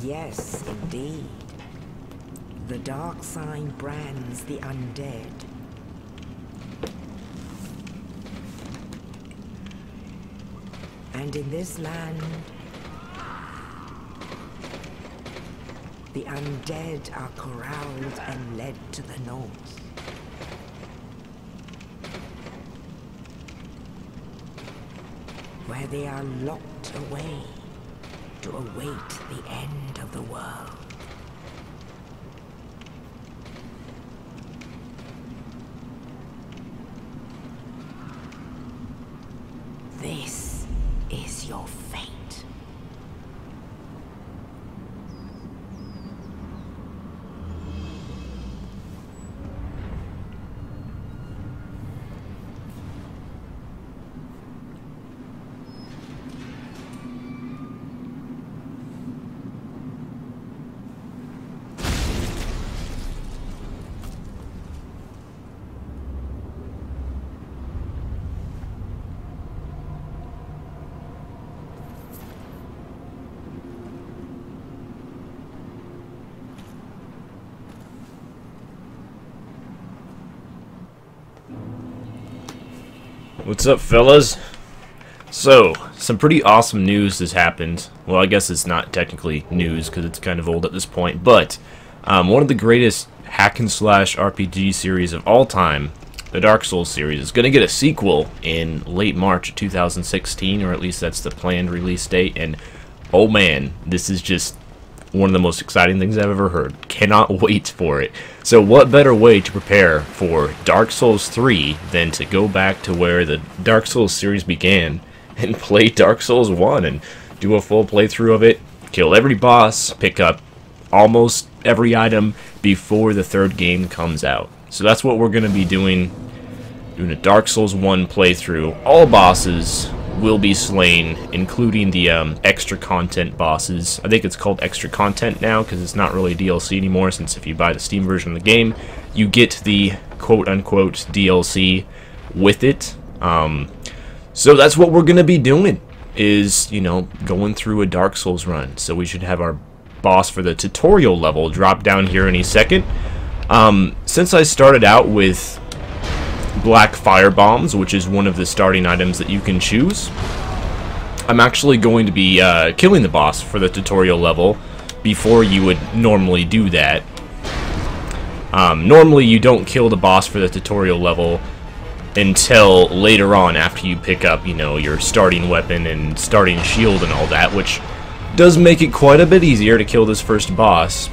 Yes, indeed. The dark sign brands the undead. And in this land, the undead are corralled and led to the north. Where they are locked away to await the end of the world. This is your fate. What's up, fellas? So, some pretty awesome news has happened. Well, I guess it's not technically news because it's kind of old at this point, but one of the greatest hack and slash RPG series of all time, the Dark Souls series, is going to get a sequel in late March of 2016, or at least that's the planned release date, and oh man, this is just one of the most exciting things I've ever heard. Cannot wait for it. So what better way to prepare for Dark Souls 3 than to go back to where the Dark Souls series began and play Dark Souls 1 and do a full playthrough of it, kill every boss, pick up almost every item before the third game comes out. So that's what we're going to be doing a Dark Souls 1 playthrough. All bosses will be slain, including the extra content bosses. I think it's called extra content now because it's not really DLC anymore, since if you buy the Steam version of the game, you get the quote-unquote DLC with it. So that's what we're going to be doing, is, you know, going through a Dark Souls run. So we should have our boss for the tutorial level drop down here any second. Since I started out with black fire bombs, which is one of the starting items that you can choose, I'm actually going to be killing the boss for the tutorial level before you would normally do that. Normally you don't kill the boss for the tutorial level until later on, after you pick up, you know, your starting weapon and starting shield and all that, which does make it quite a bit easier to kill this first boss.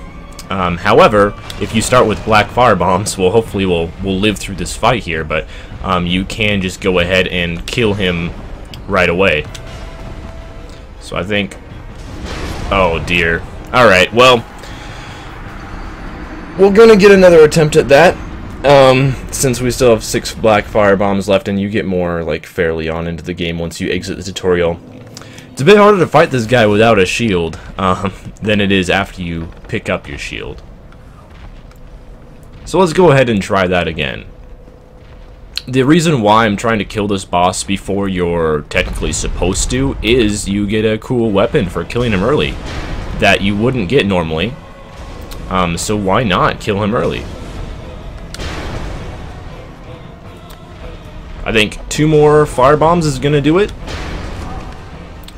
However, if you start with black fire bombs, well, hopefully we'll live through this fight here, but you can just go ahead and kill him right away. So I think, oh dear. Alright, well, we're gonna get another attempt at that, since we still have 6 black fire bombs left, and you get more, like, fairly on into the game once you exit the tutorial. It's a bit harder to fight this guy without a shield than it is after you pick up your shield. So let's go ahead and try that again. The reason why I'm trying to kill this boss before you're technically supposed to is you get a cool weapon for killing him early that you wouldn't get normally. So why not kill him early? I think 2 more fire bombs is gonna do it.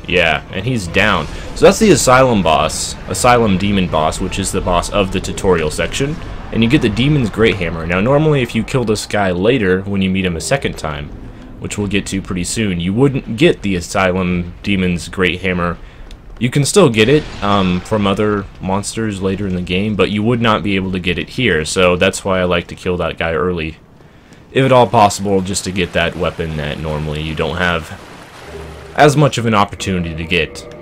Yeah, and he's down. So that's the Asylum boss, Asylum Demon boss, which is the boss of the tutorial section. And you get the Demon's Great Hammer. Now, normally if you kill this guy later, when you meet him a second time, which we'll get to pretty soon, you wouldn't get the Asylum Demon's Great Hammer. You can still get it from other monsters later in the game, but you would not be able to get it here. So that's why I like to kill that guy early, if at all possible, just to get that weapon that normally you don't have as much of an opportunity to get.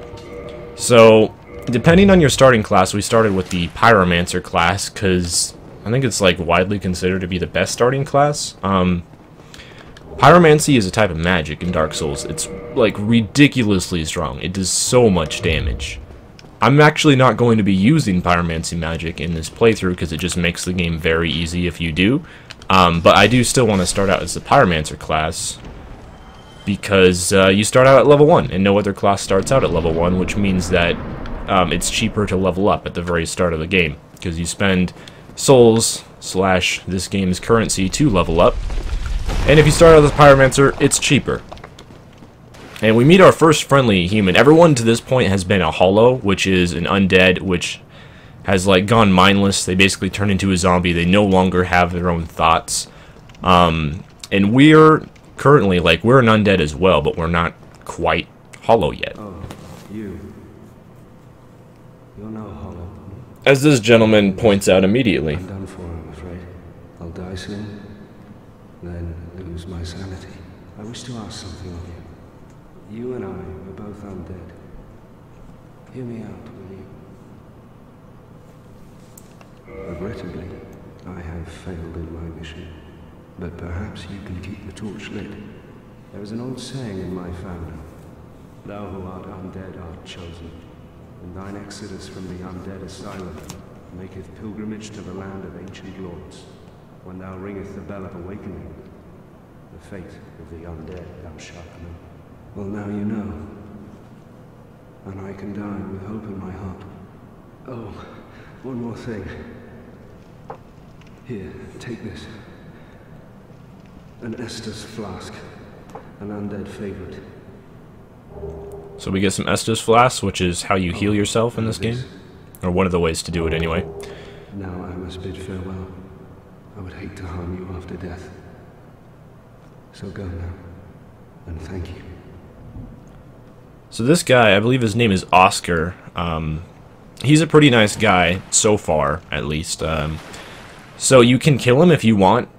So, depending on your starting class, we started with the Pyromancer class, because I think it's like widely considered to be the best starting class. Pyromancy is a type of magic in Dark Souls. It's like ridiculously strong. It does so much damage. I'm actually not going to be using Pyromancy magic in this playthrough because it just makes the game very easy if you do. But I do still want to start out as the Pyromancer class, because you start out at level 1, and no other class starts out at level 1, which means that it's cheaper to level up at the very start of the game, because you spend souls / this game's currency to level up. And if you start out as Pyromancer, it's cheaper. And we meet our first friendly human. Everyone to this point has been a Hollow, which is an undead, which has like gone mindless. They basically turn into a zombie. They no longer have their own thoughts. And we're currently, like, we're an undead as well, but we're not quite Hollow yet. Oh, you're no Hollow. As this gentleman points out immediately. I'm done for, I'm afraid. I'll die soon, then lose my sanity. I wish to ask something of you. You and I are both undead. Hear me out, will you? Regrettably, I have failed in my mission, but perhaps you can keep the torch lit. There is an old saying in my family: thou who art undead art chosen, and thine exodus from the undead asylum maketh pilgrimage to the land of ancient lords. When thou ringest the bell of awakening, the fate of the undead thou shalt know. Well, now you know, and I can die with hope in my heart. Oh, one more thing. Here, take this. An Estus flask, an undead favorite. So we get some Estus flasks, which is how you heal yourself in this game, or one of the ways to do it anyway. Now I must bid farewell. I would hate to harm you after death. So go now, and thank you. So this guy, I believe his name is Oscar. He's a pretty nice guy, so far, at least. So you can kill him if you want,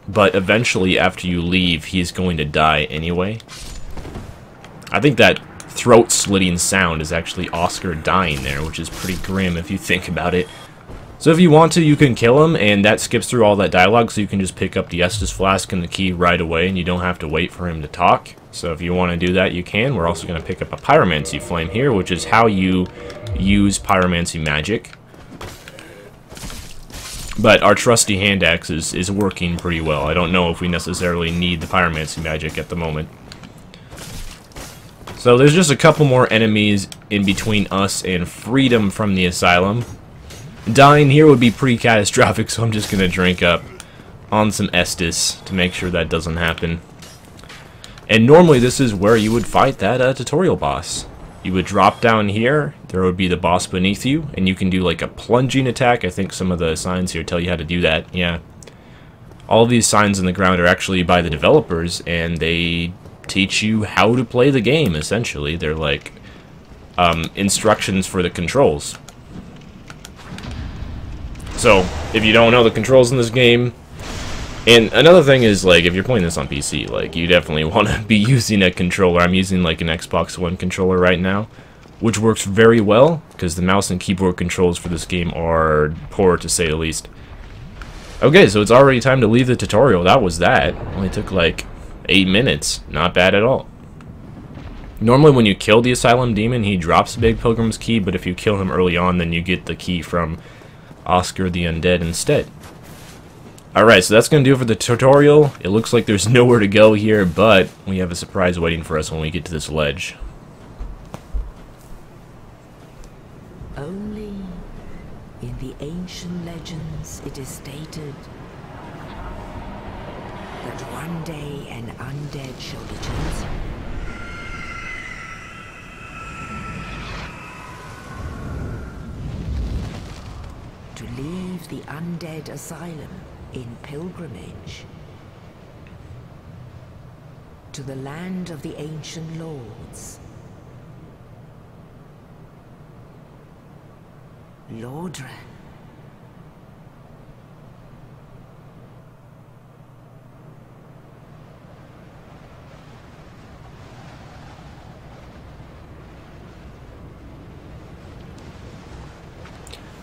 but eventually, after you leave, he's going to die anyway. I think that throat-slitting sound is actually Oscar dying there, which is pretty grim if you think about it. So if you want to, you can kill him, and that skips through all that dialogue, so you can just pick up the Estus flask and the key right away, and you don't have to wait for him to talk. So if you want to do that, you can. We're also going to pick up a Pyromancy Flame here, which is how you use Pyromancy magic. But our trusty hand axe is working pretty well. I don't know if we necessarily need the Pyromancy magic at the moment. So there's just a couple more enemies in between us and freedom from the asylum. Dying here would be pretty catastrophic, so I'm just going to drink up on some Estus to make sure that doesn't happen. And normally this is where you would fight that tutorial boss. You would drop down here, there would be the boss beneath you, and you can do like a plunging attack. I think some of the signs here tell you how to do that, yeah. All of these signs in the ground are actually by the developers, and they teach you how to play the game, essentially. They're like instructions for the controls. So, if you don't know the controls in this game, and another thing is, like, if you're playing this on PC, like, you definitely want to be using a controller. I'm using, like, an Xbox One controller right now, which works very well, because the mouse and keyboard controls for this game are poor, to say the least. Okay, so it's already time to leave the tutorial. That was that. Only took, like, 8 minutes. Not bad at all. Normally, when you kill the Asylum Demon, he drops a Big Pilgrim's Key, but if you kill him early on, then you get the key from Oscar the Undead instead. Alright, so that's going to do it for the tutorial. It looks like there's nowhere to go here, but we have a surprise waiting for us when we get to this ledge. Only in the ancient legends it is stated that one day an undead shall be chosen. To leave the undead asylum in pilgrimage to the land of the ancient lords. Lordran.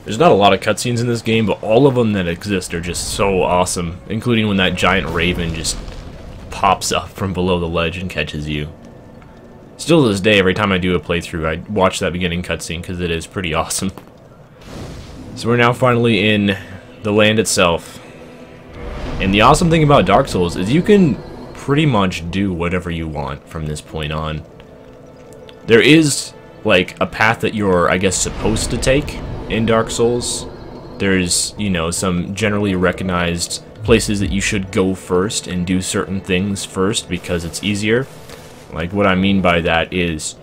There's not a lot of cutscenes in this game, but all of them that exist are just so awesome, including when that giant raven just pops up from below the ledge and catches you. Still to this day, every time I do a playthrough, I watch that beginning cutscene because it is pretty awesome. So we're now finally in the land itself. And the awesome thing about Dark Souls is you can pretty much do whatever you want from this point on. There is like a path that you're, I guess, supposed to take in Dark Souls. There's, you know, some generally recognized places that you should go first and do certain things first because it's easier. Like, what I mean by that is,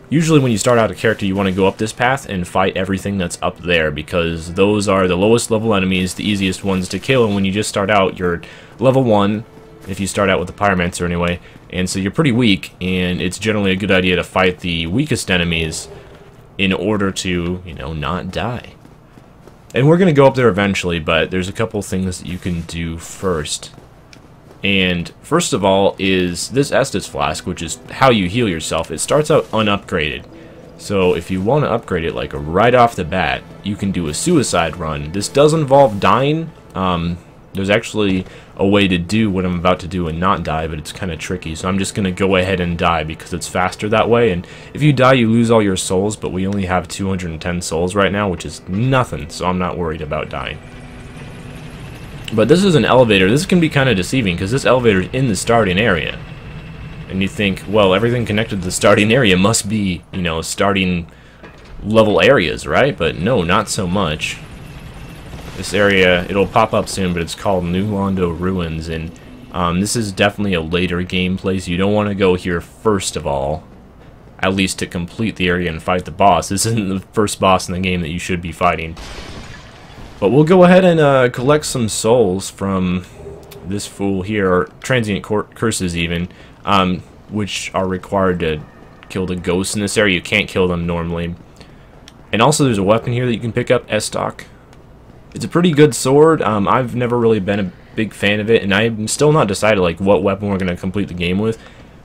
usually when you start out a character, you want to go up this path and fight everything that's up there, because those are the lowest level enemies, the easiest ones to kill, and when you just start out, you're level 1, if you start out with the Pyromancer anyway, and so you're pretty weak, and it's generally a good idea to fight the weakest enemies in order to, you know, not die. And we're going to go up there eventually, but there's a couple things that you can do first. And first of all is this Estus Flask, which is how you heal yourself. It starts out unupgraded. So if you want to upgrade it like right off the bat, you can do a suicide run. This does involve dying. There's actually a way to do what I'm about to do and not die, but it's kind of tricky. So I'm just going to go ahead and die because it's faster that way. And if you die, you lose all your souls, but we only have 210 souls right now, which is nothing. So I'm not worried about dying. But this is an elevator. This can be kind of deceiving because this elevator is in the starting area. And you think, well, everything connected to the starting area must be, you know, starting level areas, right? But no, not so much. This area, it'll pop up soon, but it's called New Londo Ruins, and this is definitely a later game place. You don't want to go here first of all, at least to complete the area and fight the boss. This isn't the first boss in the game that you should be fighting. But we'll go ahead and collect some souls from this fool here, or transient curses even, which are required to kill the ghosts in this area. You can't kill them normally. And also there's a weapon here that you can pick up, Estoc. It's a pretty good sword. I've never really been a big fan of it, and I'm still not decided like what weapon we're going to complete the game with.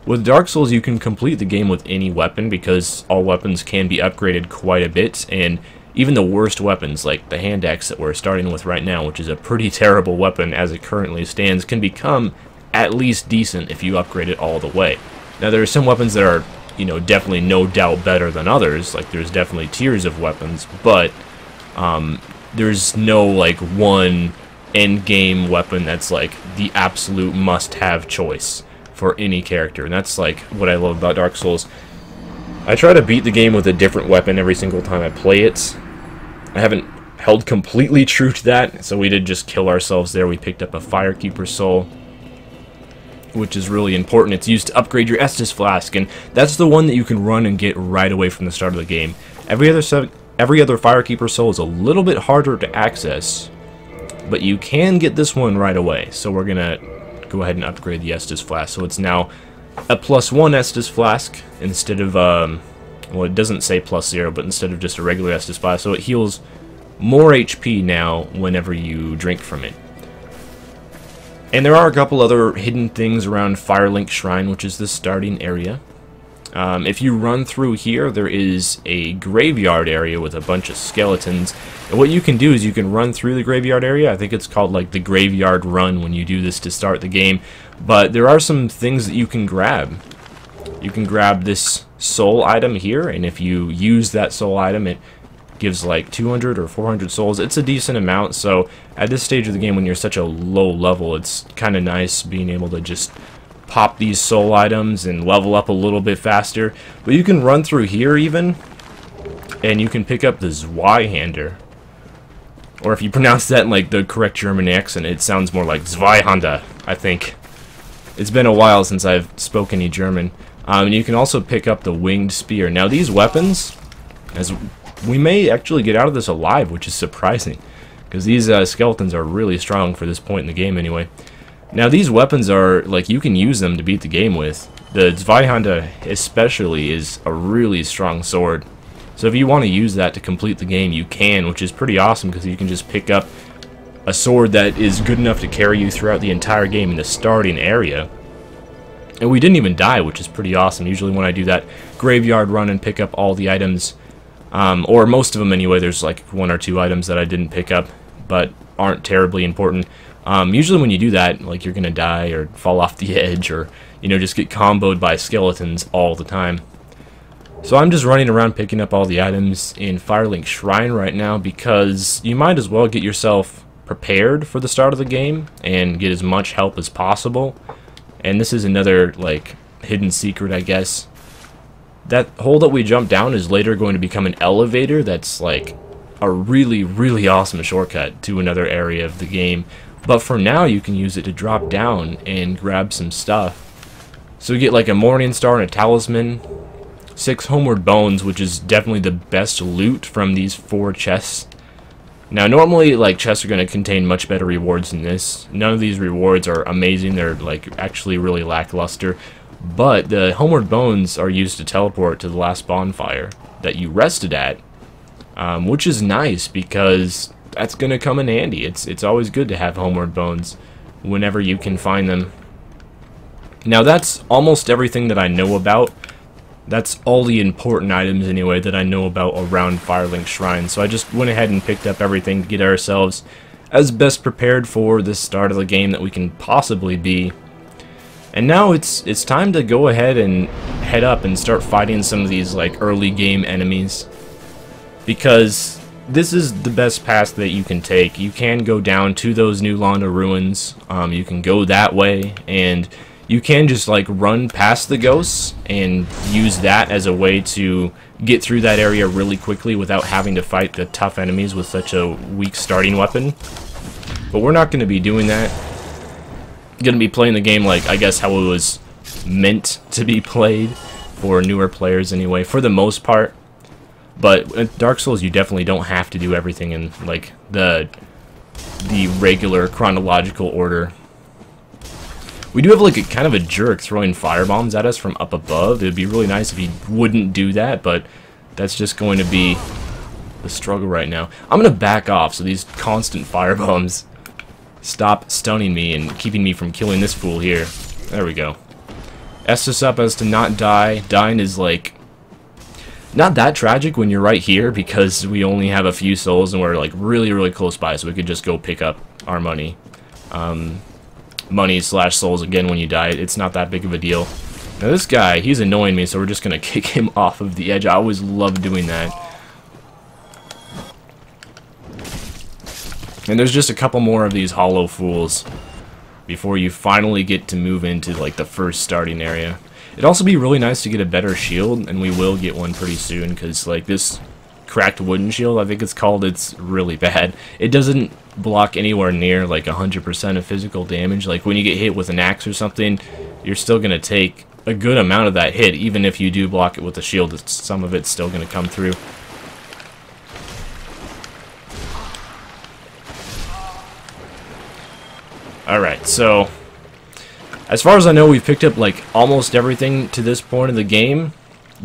With Dark Souls, you can complete the game with any weapon because all weapons can be upgraded quite a bit, and even the worst weapons, like the hand axe that we're starting with right now, which is a pretty terrible weapon as it currently stands, can become at least decent if you upgrade it all the way. Now, there are some weapons that are, you know, definitely no doubt better than others. Like, there's definitely tiers of weapons, but there's no, like, one end-game weapon that's, like, the absolute must-have choice for any character. And that's, like, what I love about Dark Souls. I try to beat the game with a different weapon every single time I play it. I haven't held completely true to that, so we did just kill ourselves there. We picked up a Firekeeper Soul, which is really important. It's used to upgrade your Estus Flask, and that's the one that you can run and get right away from the start of the game. Every other Firekeeper Soul is a little bit harder to access, but you can get this one right away. So we're gonna go ahead and upgrade the Estus Flask. So it's now a +1 Estus Flask instead of, well, it doesn't say +0, but instead of just a regular Estus Flask. So it heals more HP now whenever you drink from it. And there are a couple other hidden things around Firelink Shrine, which is the starting area. If you run through here, there is a graveyard area with a bunch of skeletons. And what you can do is you can run through the graveyard area. I think it's called like the graveyard run when you do this to start the game. But there are some things that you can grab. You can grab this soul item here, and if you use that soul item, it gives like 200 or 400 souls. It's a decent amount, so at this stage of the game when you're such a low level, it's kind of nice being able to just pop these soul items and level up a little bit faster. But you can run through here even, and you can pick up the Zweihander. Or if you pronounce that in like the correct German accent, it sounds more like Zweihander, I think. It's been a while since I've spoken any German. And you can also pick up the Winged Spear. Now these weapons, as we may actually get out of this alive, which is surprising, because these skeletons are really strong for this point in the game anyway. Now these weapons are, like, you can use them to beat the game with. The Zweihander especially is a really strong sword. So if you want to use that to complete the game, you can, which is pretty awesome because you can just pick up a sword that is good enough to carry you throughout the entire game in the starting area. And we didn't even die, which is pretty awesome. Usually when I do that graveyard run and pick up all the items, or most of them anyway, there's like 1 or 2 items that I didn't pick up, but aren't terribly important. Usually when you do that, like, you're gonna die or fall off the edge or, you know, just get comboed by skeletons all the time. So I'm just running around picking up all the items in Firelink Shrine right now because you might as well get yourself prepared for the start of the game and get as much help as possible. And this is another, like, hidden secret, I guess. that hole that we jumped down is later going to become an elevator that's like a really, really awesome shortcut to another area of the game. But for now, you can use it to drop down and grab some stuff. So we get like a Morning Star and a Talisman, 6 Homeward Bones, which is definitely the best loot from these 4 chests. Now, normally, like, chests are going to contain much better rewards than this. None of these rewards are amazing. They're, like, actually really lackluster. But the Homeward Bones are used to teleport to the last bonfire that you rested at, which is nice because that's going to come in handy. It's always good to have Homeward Bones whenever you can find them. Now, that's almost everything that I know about. That's all the important items, anyway, that I know about around Firelink Shrine. So I just went ahead and picked up everything to get ourselves as best prepared for the start of the game that we can possibly be. And now it's time to go ahead and head up and start fighting some of these like early game enemies. Because this is the best path that you can take. You can go down to those New Londo ruins. You can go that way, and you can just like run past the ghosts and use that as a way to get through that area really quickly without having to fight the tough enemies with such a weak starting weapon. But we're not going to be doing that. Going to be playing the game like, I guess, how it was meant to be played for newer players anyway, for the most part. But with Dark Souls, you definitely don't have to do everything in like the regular chronological order. We do have like a kind of a jerk throwing fire bombs at us from up above. It would be really nice if he wouldn't do that, but that's just going to be the struggle right now. I'm going to back off so these constant fire bombs stop stunning me and keeping me from killing this fool here. There we go. S us up as to not die. Dying is like not that tragic when you're right here because we only have a few souls and we're like really, really close by, so we could just go pick up our money. Money / souls again when you die. It's not that big of a deal. Now this guy, he's annoying me, so we're just gonna kick him off of the edge. I always love doing that. And there's just a couple more of these hollow fools before you finally get to move into like the first starting area. It'd also be really nice to get a better shield, and we will get one pretty soon, because like this cracked wooden shield, I think it's called, it's really bad. It doesn't block anywhere near like 100% of physical damage. Like when you get hit with an axe or something, you're still going to take a good amount of that hit. Even if you do block it with a shield, some of it's still going to come through. Alright, so as far as I know, we've picked up like almost everything to this point of the game.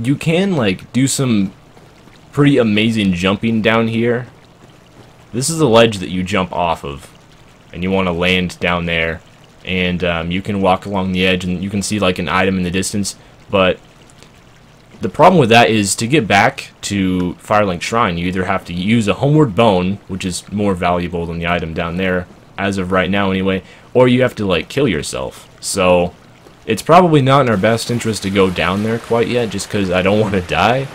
You can like do some pretty amazing jumping down here. This is the ledge that you jump off of, and you want to land down there, and you can walk along the edge and you can see like an item in the distance. But the problem with that is to get back to Firelink Shrine, you either have to use a Homeward Bone, which is more valuable than the item down there as of right now anyway, or you have to like kill yourself. So it's probably not in our best interest to go down there quite yet, just because I don't want to die.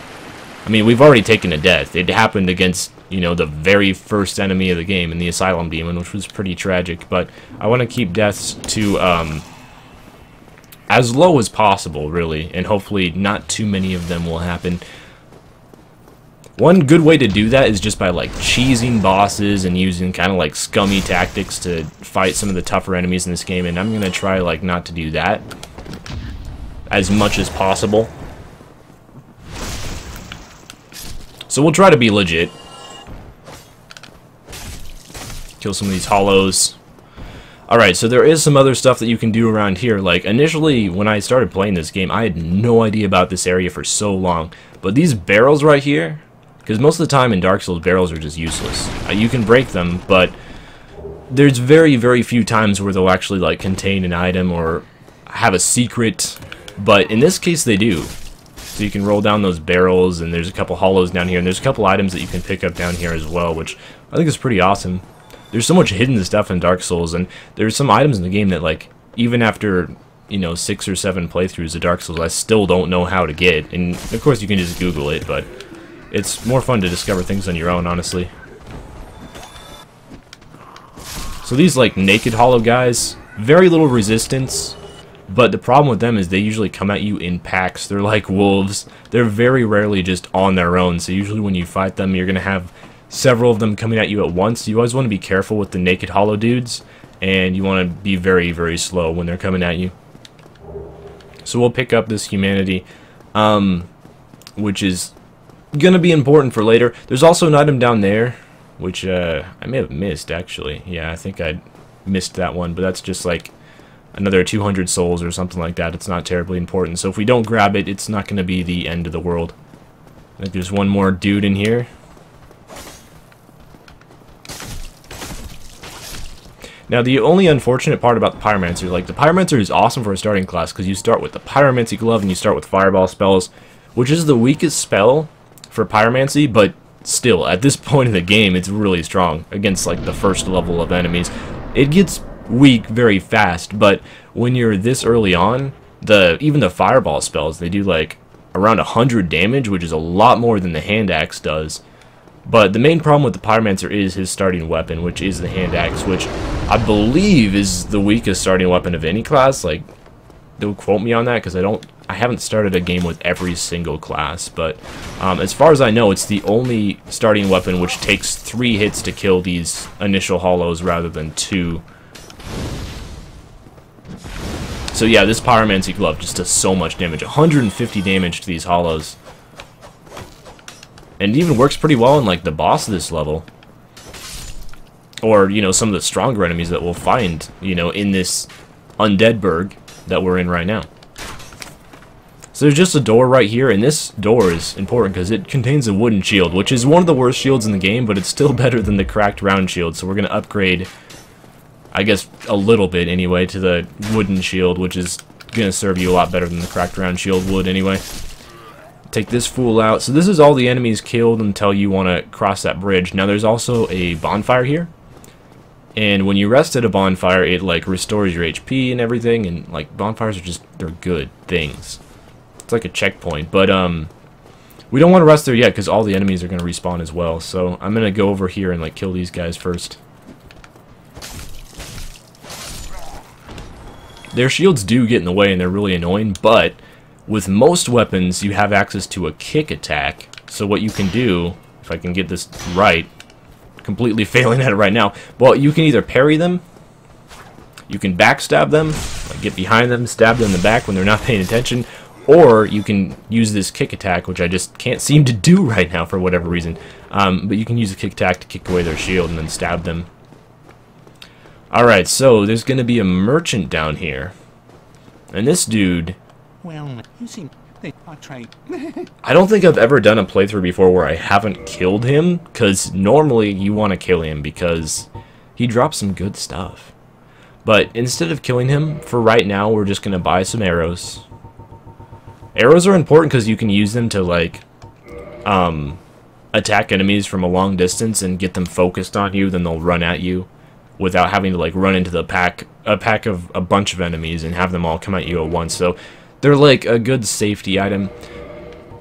I mean, we've already taken a death. It happened against, you know, the very first enemy of the game in the Asylum Demon, which was pretty tragic. But I want to keep deaths to as low as possible, really, and hopefully not too many of them will happen. One good way to do that is just by like cheesing bosses and using kind of like scummy tactics to fight some of the tougher enemies in this game, and I'm gonna try like not to do that as much as possible. So we'll try to be legit. Kill some of these hollows. Alright, so there is some other stuff that you can do around here. Like, initially, when I started playing this game, I had no idea about this area for so long. But these barrels right here, because most of the time in Dark Souls, barrels are just useless. You can break them, but there's very, very few times where they'll actually, like, contain an item or have a secret. But in this case, they do. So you can roll down those barrels, and there's a couple hollows down here, and there's a couple items that you can pick up down here as well, which I think is pretty awesome. There's so much hidden stuff in Dark Souls, and there's some items in the game that, like, even after, you know, 6 or 7 playthroughs of Dark Souls, I still don't know how to get. And, of course, you can just Google it, but it's more fun to discover things on your own, honestly. So these, like, naked hollow guys, very little resistance. But the problem with them is they usually come at you in packs. They're like wolves. They're very rarely just on their own. So usually when you fight them, you're going to have several of them coming at you at once. You always want to be careful with the naked hollow dudes. And you want to be very, very slow when they're coming at you. So we'll pick up this humanity, which is going to be important for later. There's also an item down there, which I may have missed, actually. Yeah, I think I missed that one. But that's just like another 200 souls or something like that. It's not terribly important. So if we don't grab it, it's not going to be the end of the world. I think there's one more dude in here. Now, the only unfortunate part about the Pyromancer, like, the Pyromancer is awesome for a starting class because you start with the Pyromancy Glove and you start with Fireball spells, which is the weakest spell for Pyromancy, but still, at this point in the game, it's really strong against, like, the first level of enemies. It gets weak very fast, but when you're this early on, even the Fireball spells, they do, like, around 100 damage, which is a lot more than the Hand Axe does. But the main problem with the Pyromancer is his starting weapon, which is the Hand Axe, which I believe is the weakest starting weapon of any class. Like, don't quote me on that, because I haven't started a game with every single class. But as far as I know, it's the only starting weapon which takes 3 hits to kill these initial hollows rather than 2. So yeah, this Pyromancy Glove just does so much damage. 150 damage to these hollows. And it even works pretty well in, like, the boss of this level. Or, you know, some of the stronger enemies that we'll find, you know, in this Undead Burg that we're in right now. So there's just a door right here, and this door is important because it contains a wooden shield, which is one of the worst shields in the game, but it's still better than the cracked round shield. So we're going to upgrade, I guess, a little bit anyway, to the wooden shield, which is going to serve you a lot better than the cracked round shield would anyway. Take this fool out. So this is all the enemies killed until you want to cross that bridge. Now there's also a bonfire here. And when you rest at a bonfire, it like restores your HP and everything. And like bonfires are just, they're good things. It's like a checkpoint. But we don't want to rest there yet because all the enemies are going to respawn as well. So I'm going to go over here and like kill these guys first. Their shields do get in the way and they're really annoying, but with most weapons, you have access to a kick attack. So what you can do, if I can get this right, completely failing at it right now, well, you can either parry them, you can backstab them, like get behind them, stab them in the back when they're not paying attention, or you can use this kick attack, which I just can't seem to do right now for whatever reason. But you can use a kick attack to kick away their shield and then stab them. Alright, so there's going to be a merchant down here. And this dude... Well, you seem I trade. I don't think I've ever done a playthrough before where I haven't killed him, because normally you want to kill him because he drops some good stuff. But instead of killing him, for right now, we're just going to buy some arrows. Arrows are important because you can use them to, like, attack enemies from a long distance and get them focused on you, then they'll run at you without having to, like, run into a pack of a bunch of enemies and have them all come at you at once. So they're like a good safety item.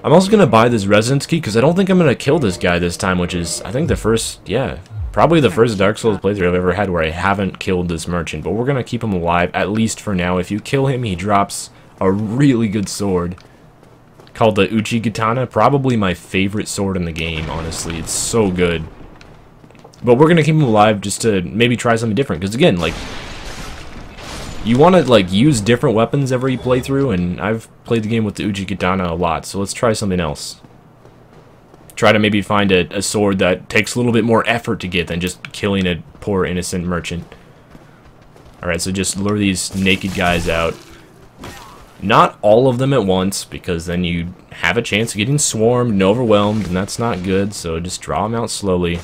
I'm also going to buy this Resonance Key because I don't think I'm going to kill this guy this time, which is, I think, the first, yeah, probably the first Dark Souls playthrough I've ever had where I haven't killed this merchant. But we're going to keep him alive, at least for now. If you kill him, he drops a really good sword called the Uchigatana. Probably my favorite sword in the game, honestly. It's so good. But we're going to keep him alive just to maybe try something different. Because, again, like, you want to, like, use different weapons every playthrough, and I've played the game with the Uchigatana a lot, so let's try something else. Try to maybe find a sword that takes a little bit more effort to get than just killing a poor innocent merchant. Alright, so just lure these naked guys out. Not all of them at once, because then you have a chance of getting swarmed and overwhelmed, and that's not good, so just draw them out slowly.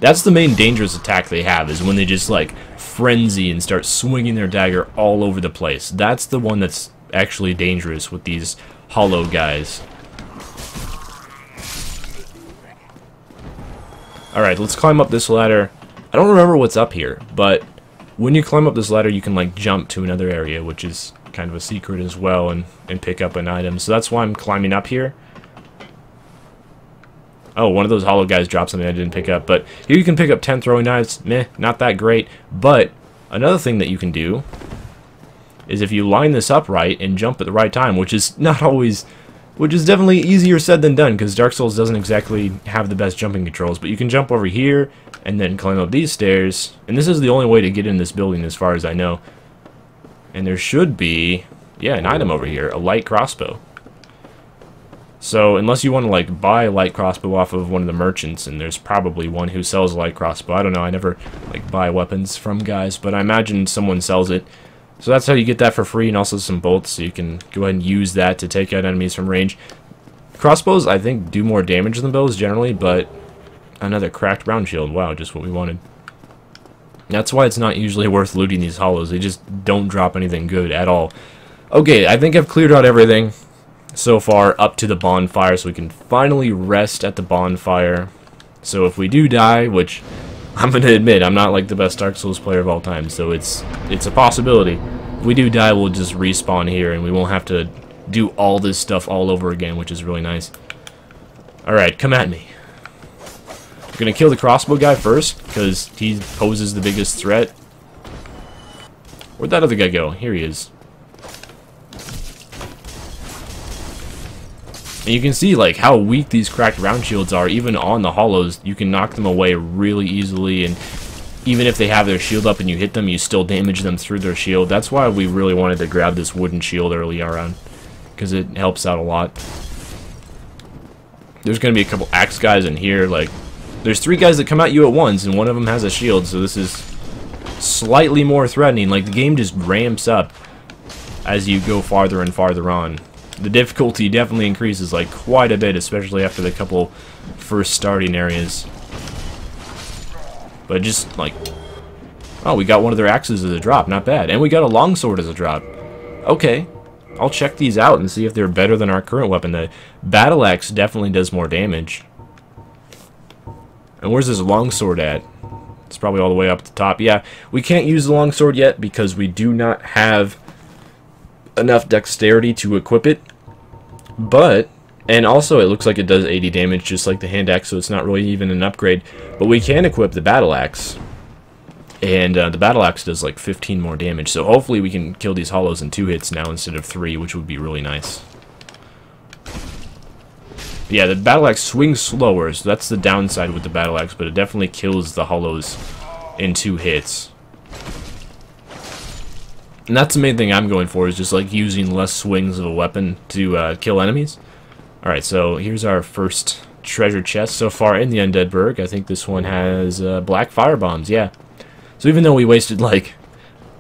That's the main dangerous attack they have, is when they just, like, frenzy and start swinging their dagger all over the place. That's the one that's actually dangerous with these hollow guys. Alright, let's climb up this ladder. I don't remember what's up here, but when you climb up this ladder, you can, like, jump to another area, which is kind of a secret as well, and pick up an item. So that's why I'm climbing up here. Oh, one of those hollow guys dropped something I didn't pick up. But here you can pick up 10 throwing knives. Meh, not that great. But Another thing that you can do is if you line this up right and jump at the right time, which is not always, which is definitely easier said than done, because Dark Souls doesn't exactly have the best jumping controls, but you can jump over here and then climb up these stairs, and this is the only way to get in this building as far as I know. And there should be, yeah, an item over here, a light crossbow. So unless you want to like buy a light crossbow off of one of the merchants, and there's probably one who sells a light crossbow. I don't know, I never like buy weapons from guys, but I imagine someone sells it. So that's how you get that for free, and also some bolts, so you can go ahead and use that to take out enemies from range. Crossbows, I think, do more damage than bows generally, but another cracked round shield. Wow, just what we wanted. That's why it's not usually worth looting these hollows. They just don't drop anything good at all. Okay, I think I've cleared out everything so far up to the bonfire, so we can finally rest at the bonfire. So if we do die, which I'm going to admit, I'm not like the best Dark Souls player of all time, so it's a possibility. If we do die, we'll just respawn here, and we won't have to do all this stuff all over again, which is really nice. Alright, come at me. I'm going to kill the crossbow guy first, because he poses the biggest threat. Where'd that other guy go? Here he is. And you can see like how weak these cracked round shields are. Even on the hollows, you can knock them away really easily, and even if they have their shield up and you hit them, you still damage them through their shield. That's why we really wanted to grab this wooden shield early on, because it helps out a lot. There's going to be a couple axe guys in here. Like, there's 3 guys that come at you at once, and one of them has a shield, so this is slightly more threatening. Like, the game just ramps up as you go farther and farther on. The difficulty definitely increases like quite a bit, especially after the couple first starting areas. But just like, oh, we got one of their axes as a drop, not bad. And we got a longsword as a drop. Okay, I'll check these out and see if they're better than our current weapon. The battle axe definitely does more damage. And where's this longsword at? It's probably all the way up at the top. Yeah, we can't use the longsword yet because we do not have enough dexterity to equip it. But, and also it looks like it does 80 damage just like the hand axe, so it's not really even an upgrade. But we can equip the battle axe, and the battle axe does like 15 more damage. So hopefully we can kill these hollows in 2 hits now instead of 3, which would be really nice. Yeah, the battle axe swings slower, so that's the downside with the battle axe, but it definitely kills the hollows in 2 hits. And that's the main thing I'm going for, is just like using less swings of a weapon to kill enemies. Alright, so here's our first treasure chest so far in the Undead Burg. I think this one has black fire bombs, yeah. So even though we wasted like,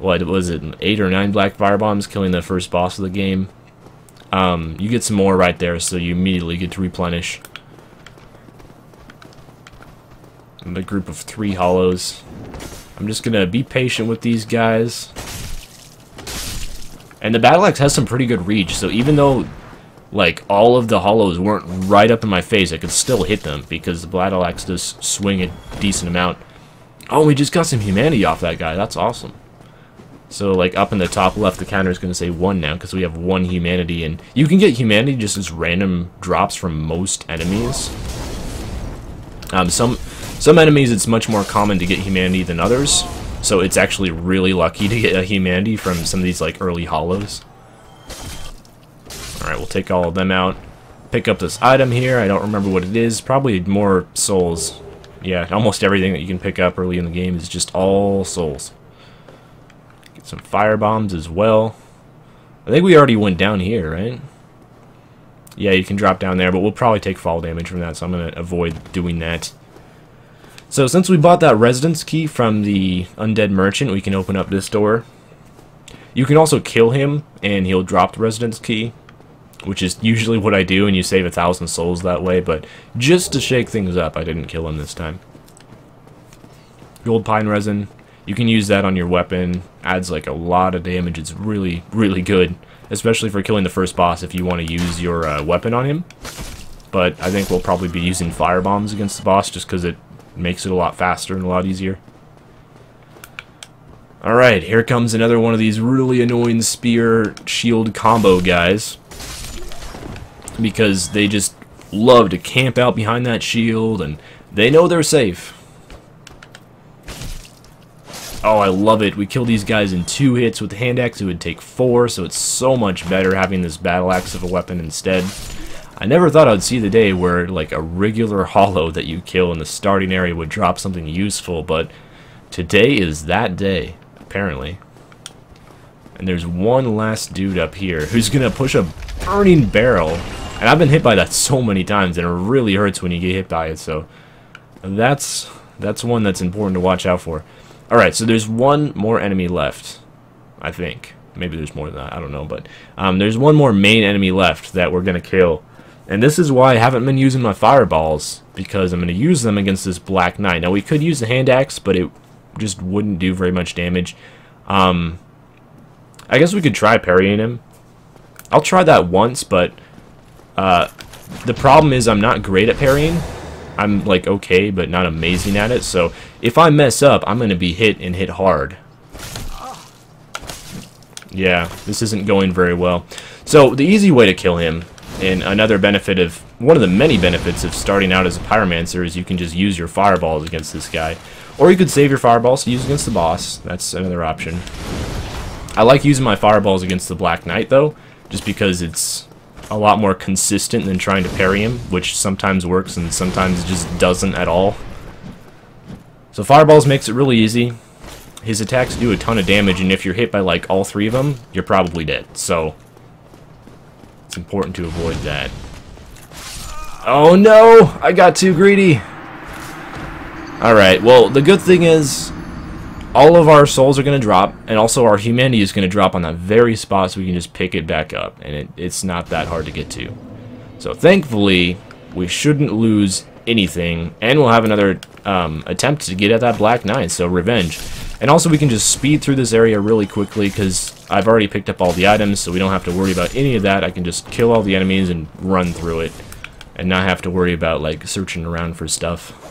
what was it, 8 or 9 black fire bombs killing the first boss of the game, you get some more right there, so you immediately get to replenish. And a group of 3 hollows. I'm just gonna be patient with these guys. And the battle axe has some pretty good reach, so even though like all of the hollows weren't right up in my face, I could still hit them because the battle axe does swing a decent amount. Oh, we just got some humanity off that guy. That's awesome. So like up in the top left, the counter is going to say 1 now because we have 1 humanity, and you can get humanity just as random drops from most enemies. Some enemies it's much more common to get humanity than others. So it's actually really lucky to get a humanity from some of these like early hollows. Alright, we'll take all of them out. Pick up this item here. I don't remember what it is. Probably more souls. Yeah, almost everything that you can pick up early in the game is just all souls. Get some fire bombs as well. I think we already went down here, right? Yeah, you can drop down there, but we'll probably take fall damage from that, so I'm going to avoid doing that. So since we bought that residence key from the undead merchant, we can open up this door. You can also kill him, and he'll drop the residence key, which is usually what I do, and you save 1,000 souls that way, but just to shake things up, I didn't kill him this time. Gold pine resin, you can use that on your weapon, adds like a lot of damage. It's really, really good, especially for killing the first boss if you want to use your weapon on him. But I think we'll probably be using fire bombs against the boss just because it makes it a lot faster and a lot easier. Alright, here comes another one of these really annoying spear shield combo guys, because they just love to camp out behind that shield and they know they're safe. Oh, I love it. We kill these guys in 2 hits. With the hand axe, it would take 4, so it's so much better having this battle axe of a weapon instead. I never thought I'd see the day where, like, a regular hollow that you kill in the starting area would drop something useful, but today is that day, apparently. And there's one last dude up here who's gonna push a burning barrel. And I've been hit by that so many times, and it really hurts when you get hit by it, so that's one that's important to watch out for. Alright, so there's one more enemy left, I think. Maybe there's more than that, I don't know, but there's one more main enemy left that we're gonna kill. And this is why I haven't been using my fireballs, because I'm gonna use them against this Black Knight. Now, we could use the hand axe, but it just wouldn't do very much damage. I guess we could try parrying him. I'll try that once, but the problem is I'm not great at parrying. I'm like okay, but not amazing at it. So if I mess up, I'm gonna be hit and hit hard. Yeah, this isn't going very well. So the easy way to kill him, and another benefit of one of the many benefits of starting out as a pyromancer, is you can just use your fireballs against this guy, or you could save your fireballs to use against the boss. That's another option. I like using my fireballs against the Black Knight though, just because it's a lot more consistent than trying to parry him, which sometimes works and sometimes just doesn't at all. So fireballs makes it really easy. His attacks do a ton of damage, and if you're hit by like all 3 of them, you're probably dead. So it's important to avoid that. Oh no! I got too greedy! Alright, well, the good thing is all of our souls are going to drop, and also our humanity is going to drop on that very spot, so we can just pick it back up, and it's not that hard to get to. So thankfully, we shouldn't lose anything, and we'll have another attempt to get at that Black Knight, so revenge. And also we can just speed through this area really quickly, because I've already picked up all the items, so we don't have to worry about any of that. I can just kill all the enemies and run through it, and not have to worry about like searching around for stuff.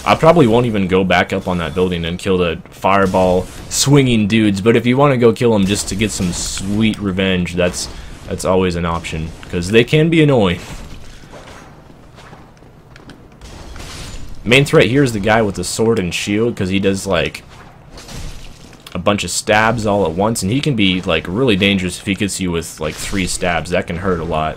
I probably won't even go back up on that building and kill the fireball swinging dudes, but if you want to go kill them just to get some sweet revenge, that's always an option, because they can be annoying. Main threat here is the guy with the sword and shield, because he does like a bunch of stabs all at once, and he can be like really dangerous if he gets you with like 3 stabs. That can hurt a lot,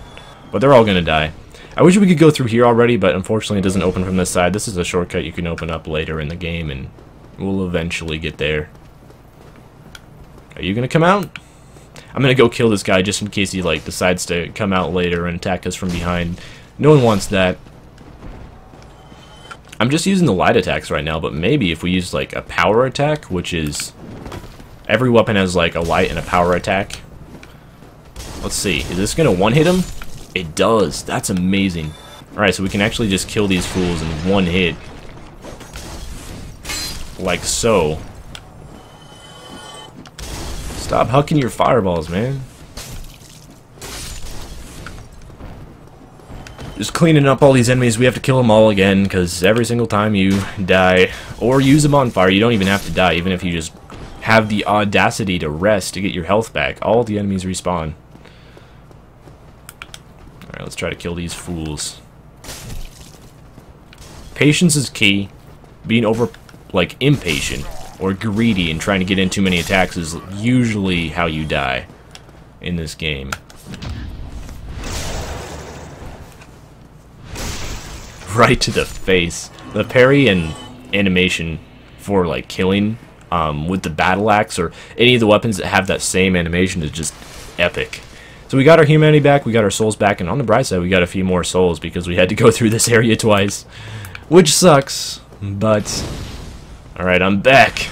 but they're all gonna die. I wish we could go through here already, but unfortunately it doesn't open from this side. This is a shortcut you can open up later in the game, and we'll eventually get there. Are you gonna come out? I'm gonna go kill this guy just in case he like decides to come out later and attack us from behind. No one wants that. I'm just using the light attacks right now, but maybe if we use like a power attack, which is every weapon has like a light and a power attack. Let's see, is this gonna one-hit him? It does. That's amazing. Alright, so we can actually just kill these fools in 1 hit. Like so. Stop hucking your fireballs, man. Just cleaning up all these enemies. We have to kill them all again, because every single time you die, or use them on fire, you don't even have to die, even if you just have the audacity to rest to get your health back. All the enemies respawn. Alright, let's try to kill these fools. Patience is key. Being like, impatient or greedy and trying to get in too many attacks is usually how you die in this game. Right to the face. The parry and animation for, like, killing with the battle axe or any of the weapons that have that same animation is just epic. So we got our humanity back, we got our souls back, and on the bright side, we got a few more souls because we had to go through this area twice, which sucks, but alright, I'm back.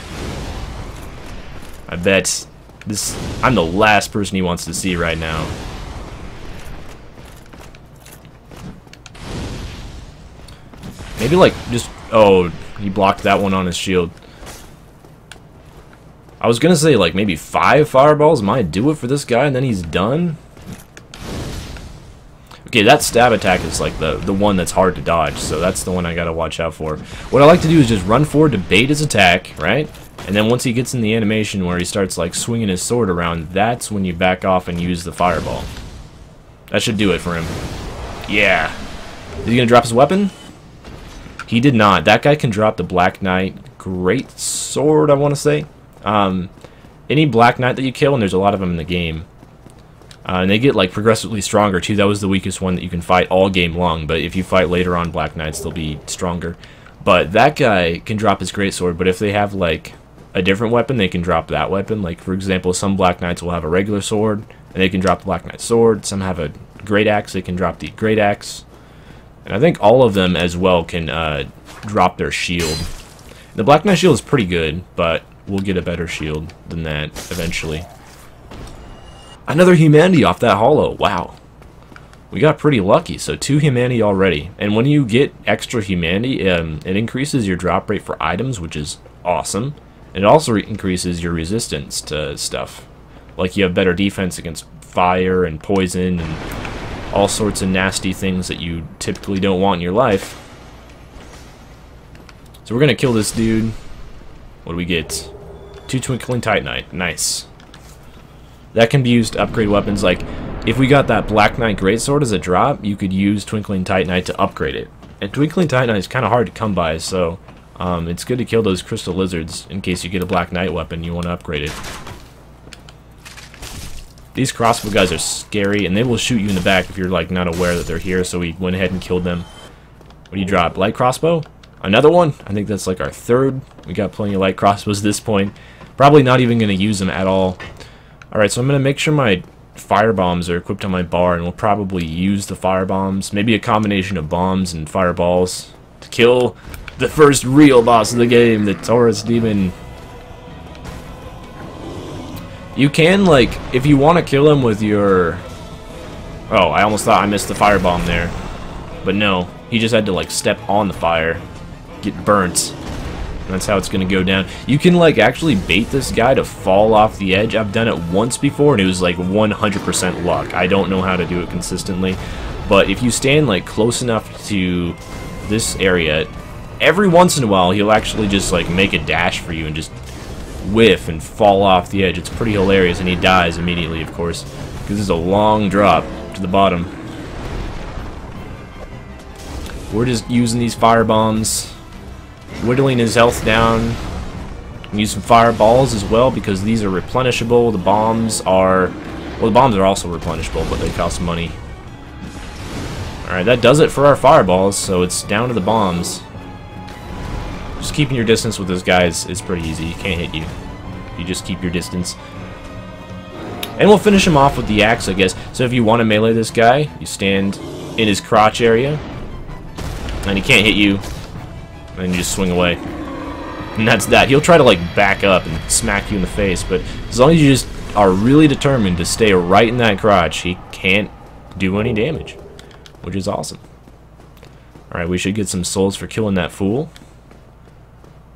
I bet I'm the last person he wants to see right now. Maybe like just, oh, he blocked that one on his shield. I was gonna say like maybe 5 fireballs might do it for this guy and then he's done. Okay, that stab attack is like the one that's hard to dodge, so that's the one I gotta watch out for. What I like to do is just run forward to bait his attack, right? And then once he gets in the animation where he starts like swinging his sword around, that's when you back off and use the fireball. That should do it for him. Yeah. Is he gonna drop his weapon? He did not. That guy can drop the Black Knight Great Sword, I want to say. Any Black Knight that you kill, and there's a lot of them in the game, and they get like progressively stronger too. That was the weakest one that you can fight all game long, but if you fight later on Black Knights, they'll be stronger. But that guy can drop his Great Sword, but if they have like a different weapon, they can drop that weapon. Like for example, some Black Knights will have a regular sword, and they can drop the Black Knight Sword. Some have a Great Axe, they can drop the Great Axe. And I think all of them as well can drop their shield. The Black Knight shield is pretty good, but we'll get a better shield than that eventually. Another humanity off that hollow. Wow. We got pretty lucky. So 2 humanity already. And when you get extra humanity, it increases your drop rate for items, which is awesome. And it also increases your resistance to stuff. Like you have better defense against fire and poison and all sorts of nasty things that you typically don't want in your life. So we're going to kill this dude. What do we get? 2 Twinkling Titanite. Nice. That can be used to upgrade weapons. Like, if we got that Black Knight Greatsword as a drop, you could use Twinkling Titanite to upgrade it. And Twinkling Titanite is kind of hard to come by, so it's good to kill those Crystal Lizards in case you get a Black Knight weapon and you want to upgrade it. These crossbow guys are scary, and they will shoot you in the back if you're like not aware that they're here, so we went ahead and killed them. What do you drop? Light crossbow? Another one? I think that's like our 3rd. We got plenty of light crossbows at this point. Probably not even going to use them at all. Alright, so I'm going to make sure my fire bombs are equipped on my bar, and we'll probably use the fire bombs. Maybe a combination of bombs and fireballs to kill the first real boss of the game, the Taurus Demon. You can, like, if you want to kill him with your... Oh, I almost thought I missed the firebomb there. But no, he just had to, like, step on the fire, get burnt. And that's how it's going to go down. You can, like, actually bait this guy to fall off the edge. I've done it once before, and it was, like, 100% luck. I don't know how to do it consistently. But if you stand, like, close enough to this area, every once in a while, he'll actually just, like, make a dash for you and just whiff and fall off the edge. It's pretty hilarious, and he dies immediately, of course, because it's a long drop to the bottom. We're just using these fire bombs, whittling his health down. Use some fireballs as well, because these are replenishable. The bombs are, well, the bombs are also replenishable, but they cost money. Alright, that does it for our fireballs, so it's down to the bombs. Just keeping your distance with this guy is pretty easy. He can't hit you. You just keep your distance. And we'll finish him off with the axe, I guess. So if you want to melee this guy, you stand in his crotch area, and he can't hit you, and you just swing away. And that's that. He'll try to, like, back up and smack you in the face, but as long as you just are really determined to stay right in that crotch, he can't do any damage, which is awesome. Alright, we should get some souls for killing that fool.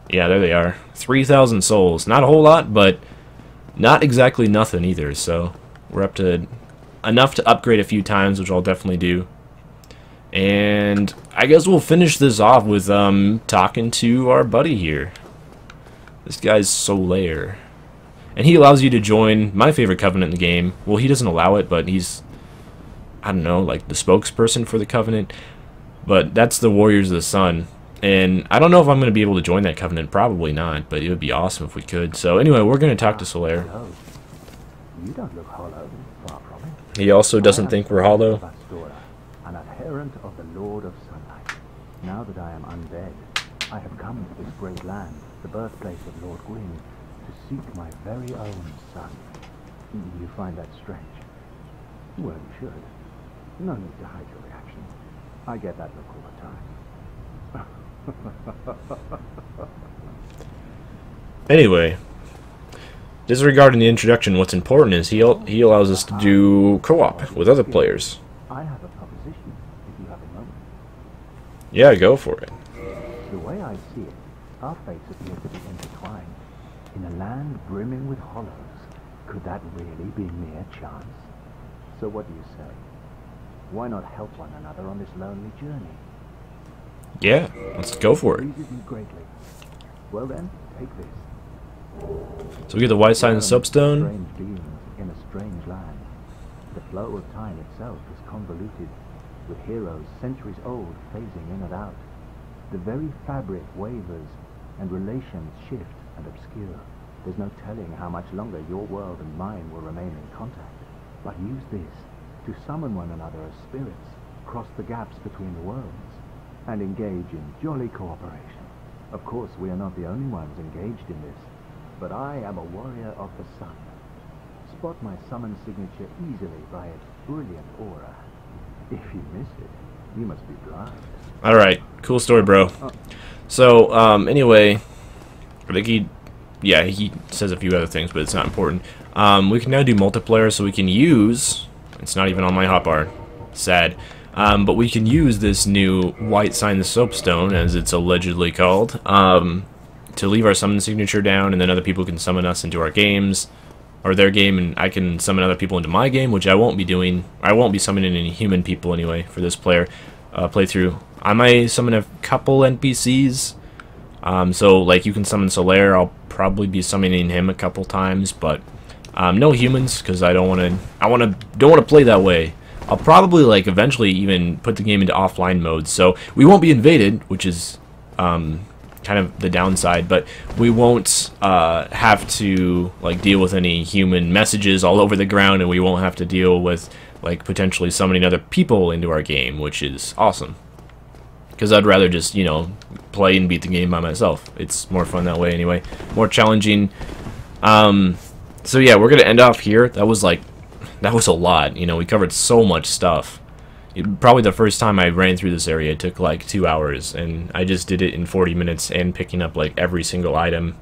Yeah, there they are. 3,000 souls. Not a whole lot, but not exactly nothing either, so we're up to enough to upgrade a few times, which I'll definitely do. And I guess we'll finish this off with talking to our buddy here. This guy's Solaire. And he allows you to join my favorite covenant in the game. Well, he doesn't allow it, but he's, I don't know, like the spokesperson for the covenant. But that's the Warriors of the Sun. And I don't know if I'm going to be able to join that covenant. Probably not, but it would be awesome if we could. So anyway, we're going to talk to Solaire. You don't look hollow, far from it. He also doesn't think we're hollow. Bastora, an adherent of the Lord of Sunlight. Now that I am undead, I have come to this great land, the birthplace of Lord Gwyn, to seek my very own son. You find that strange? Well, you should. No need to hide your reaction. I get that look all the time. Anyway, disregarding the introduction, what's important is he allows us to do co-op with other players. I have a proposition, if you have a moment. Yeah, go for it. The way I see it, our fates appear to be intertwined. In a land brimming with hollows, could that really be mere chance? So what do you say? Why not help one another on this lonely journey? Yeah, let's go for it. Pleases me greatly. Well then, take this. So we get the white sign and soapstone. Strange beings in a strange land. The flow of time itself is convoluted, with heroes centuries old phasing in and out. the very fabric wavers, and relations shift and obscure. There's no telling how much longer your world and mine will remain in contact. But use this to summon one another as spirits, cross the gaps between the worlds, and engage in jolly cooperation. Of course, we are not the only ones engaged in this, but I am a warrior of the sun. Spot my summon signature easily by its brilliant aura. If you miss it, you must be blind. Alright, cool story, bro. So, anyway, I think he says a few other things, but it's not important. We can now do multiplayer, so we can use, it's not even on my hotbar, sad, but we can use this new White Sign the Soapstone, as it's allegedly called, to leave our summon signature down, and then other people can summon us into our games, or their game, and I can summon other people into my game, which I won't be doing. I won't be summoning any human people anyway for this playthrough. I might summon a couple NPCs, so like you can summon Solaire. I'll probably be summoning him a couple times, but no humans, because I don't want to play that way. I'll probably like eventually even put the game into offline mode, so we won't be invaded, which is kind of the downside, but we won't have to like deal with any human messages all over the ground, and we won't have to deal with like potentially summoning other people into our game, which is awesome. Because I'd rather just, you know, play and beat the game by myself. It's more fun that way anyway. More challenging. So yeah, we're gonna end off here. That was a lot. You know, we covered so much stuff. Probably the first time I ran through this area, it took like 2 hours, and I just did it in 40 minutes and picking up like every single item,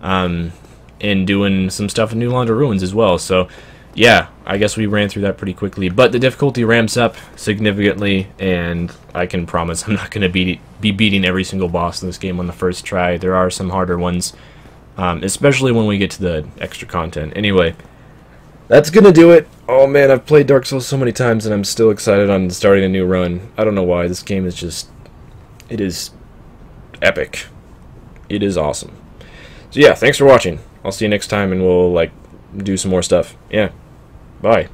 and doing some stuff in New Londo Ruins as well. So yeah, I guess we ran through that pretty quickly, but the difficulty ramps up significantly, and I can promise I'm not going to be beating every single boss in this game on the first try. There are some harder ones, especially when we get to the extra content. Anyway, that's gonna do it. Oh man, I've played Dark Souls so many times and I'm still excited on starting a new run. I don't know why. This game is just, it is epic. It is awesome. So yeah, thanks for watching. I'll see you next time and we'll like do some more stuff. Yeah. Bye.